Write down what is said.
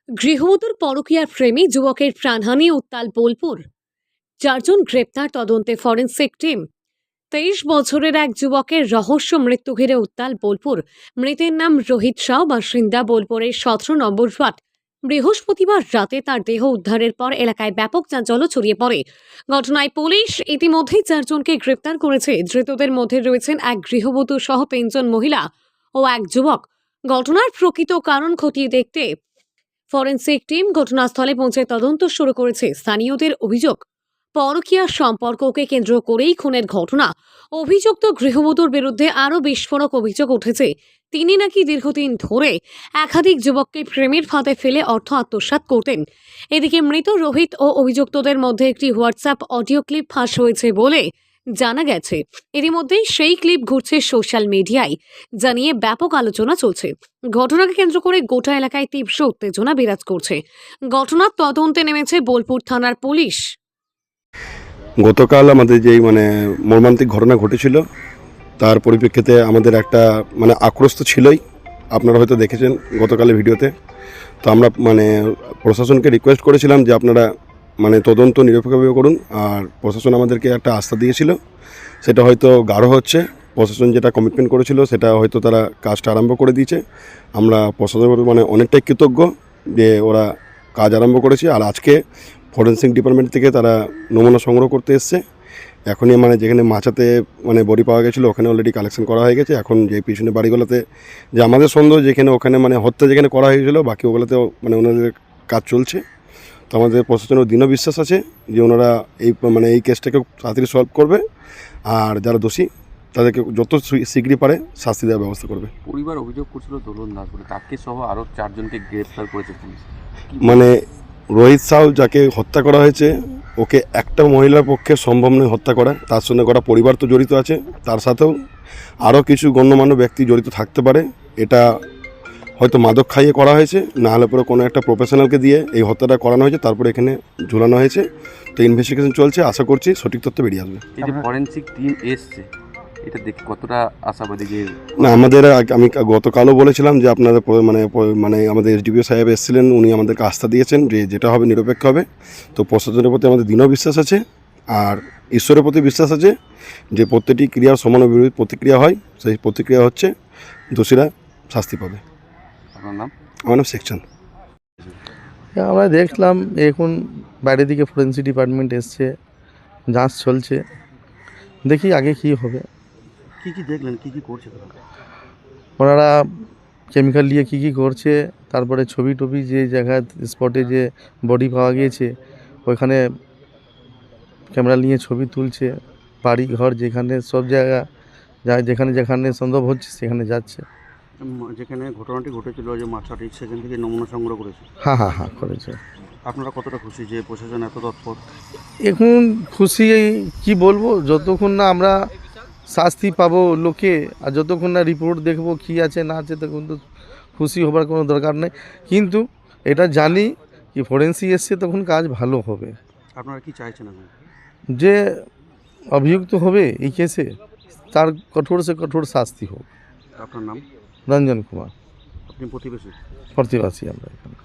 গৃহবধূর পরকীয়ার প্রেমী যুবকের প্রাণহানি, উত্তাল বোলপুর। 4 জন গ্রেপ্তার, তদন্তে ফরেনসিক টিম। 23 বছরের এক যুবকের রহস্য মৃত্যু ঘিরে উত্তাল বোলপুর। মৃতের নাম রোহিত সাউ, বাসিন্দা বোলপুরের 17 নম্বর ওয়ার্ড। বৃহস্পতিবার রাতে তার দেহ উদ্ধারের পর এলাকায় ব্যাপক চাঞ্চল্য ছড়িয়ে পড়ে। ঘটনায় পুলিশ ইতিমধ্যেই 4 জনকে গ্রেপ্তার করেছে। ধৃতদের মধ্যে রয়েছেন এক গৃহবধূ সহ 3 জন মহিলা ও এক যুবক। ঘটনার প্রকৃত কারণ খতিয়ে দেখতে ফরেনসিক টিম ঘটনাস্থলে পৌঁছে তদন্ত শুরু করেছে। স্থানীয়দের অভিযোগ, পরকীয়ার সম্পর্ককে কেন্দ্র করেই খুনের ঘটনা। অভিযুক্ত গৃহবধূর বিরুদ্ধে আরও বিস্ফোরক অভিযোগ উঠেছে। তিনি নাকি দীর্ঘদিন ধরে একাধিক যুবককে প্রেমের ফাঁদে ফেলে অর্থ আত্মসাৎ করতেন। এদিকে মৃত রোহিত ও অভিযুক্তদের মধ্যে একটি হোয়াটসঅ্যাপ অডিও ক্লিপ ফাঁস হয়েছে বলে জানা গেছে। এরই সেই ক্লিপ ঘুরছে সোশ্যাল মিডিয়ায়, যা নিয়ে ব্যাপক আলোচনা চলছে। ঘটনাকে কেন্দ্র করে গোটা এলাকায় তীব্র উত্তেজনা বিরাজ করছে। ঘটনার তদন্তে নেমেছে বোলপুর থানার পুলিশ। গতকাল আমাদের যেই মর্মান্তিক ঘটনা ঘটেছিল, তার পরিপ্রেক্ষিতে আমাদের একটা আক্রোশ তো ছিলই। আপনারা হয়তো দেখেছেন গতকালের ভিডিওতে। তো আমরা প্রশাসনকে রিকোয়েস্ট করেছিলাম যে আপনারা তদন্ত নিরপেক্ষভাবে করুন, আর প্রশাসন আমাদেরকে একটা আস্থা দিয়েছিল। সেটা হয়তো গাঢ় হচ্ছে। প্রশাসন যেটা কমিটমেন্ট করেছিল সেটা হয়তো তারা কাজটা আরম্ভ করে দিয়েছে। আমরা প্রশাসনের অনেকটাই কৃতজ্ঞ যে ওরা কাজ আরম্ভ করেছে। আর আজকে ফরেনসিক ডিপার্টমেন্ট থেকে তারা নমুনা সংগ্রহ করতে এসছে। এখনই যেখানে মাচাতে বডি পাওয়া গেছিলো ওখানে অলরেডি কালেকশন করা হয়ে গেছে। এখন যে পিছনে বাড়িগুলোতে যে আমাদের সন্দেহ যেখানে ওখানে হত্যা যেখানে করা হয়েছিল, বাকি ওগুলোতেও ওনাদের কাজ চলছে। তো আমাদের প্রশাসনের দৃঢ় বিশ্বাস আছে যে ওনারা এই কেসটাকে তাড়াতাড়ি সলভ করবে, আর যারা দোষী তাদেরকে যত শীঘ্রই পারে শাস্তি দেওয়ার ব্যবস্থা করবে। পরিবার অভিযোগ করছিল দোলন দাস বলে, তাকে সহ আরও 4 জনকে গ্রেফতার করেছে পুলিশ। রোহিত সাউ যাকে হত্যা করা হয়েছে, ওকে একটা মহিলার পক্ষে সম্ভব নয় হত্যা করা। তার সঙ্গে করা পরিবার তো জড়িত আছে, তার সাথেও আরও কিছু গণ্যমান্য ব্যক্তি জড়িত থাকতে পারে। এটা হয়তো মাদক খাইয়ে করা হয়েছে, না হলে পরে কোনো একটা প্রফেশনালকে দিয়ে এই হত্যাটা করানো হয়েছে, তারপরে এখানে ঝুলানো হয়েছে। তো ইনভেস্টিগেশন চলছে, আশা করছি সঠিক তথ্য বেরিয়ে আসবে। এই যে ফরেনসিক টিম এসছে, এটা দেখে কতটা আশাবাদী? যে না, আমি গতকালও বলেছিলাম যে আপনারা আমাদের এসডিপিও সাহেব এসেছিলেন, উনি আমাদেরকে আস্থা দিয়েছেন যে যেটা হবে নিরপেক্ষ হবে। তো প্রশাসনের প্রতি আমাদের দৃঢ় বিশ্বাস আছে, আর ঈশ্বরের প্রতি বিশ্বাস আছে যে প্রত্যেকটি ক্রিয়ার সমান বিরোধী প্রতিক্রিয়া হয়, সেই প্রতিক্রিয়া হচ্ছে দোষীরা শাস্তি পাবে। আপনার নাম? আমার নাম শেখ চাঁদ। আমরা দেখলাম এখন বাইরে দিকে ফরেনসিক ডিপার্টমেন্ট এসছে, যাঁচ চলছে, দেখি আগে কি হবে। কি দেখলেন, কি করছে ওনারা কেমিক্যাল দিয়ে কি করছে, তারপরে ছবি টবি যে জায়গায় স্পটে যে বডি পাওয়া গিয়েছে ওইখানে ক্যামেরা নিয়ে ছবি তুলছে। বাড়ি ঘর যেখানে সব জায়গা যেখানে যেখানে সম্ভব হচ্ছে সেখানে যাচ্ছে। যেখানে ঘটনাটি ঘটেছিল যে মাছাটি, সেখান থেকে নমুনা সংগ্রহ করেছে। হ্যাঁ করেছে। আপনারা কতটা খুশি যে প্রশাসন এত তৎপর? এখন খুশি কি বলবো, যতক্ষণ না আমরা শাস্তি পাবো লোকে, আর যতক্ষণ না রিপোর্ট দেখবো কী আছে না আছে, তখন তো খুশি হবার কোনো দরকার নেই। কিন্তু এটা জানি কি ফরেন্সিক এসছে তখন কাজ ভালো হবে। আপনারা কি চাইছেন এখন? যে অভিযুক্ত হবে এই কেসে তার কঠোর সে কঠোর শাস্তি হোক। আপনার নাম? রঞ্জন কুমার। আপনি প্রতিবেশী? প্রতিবাসী আমরা এখানে।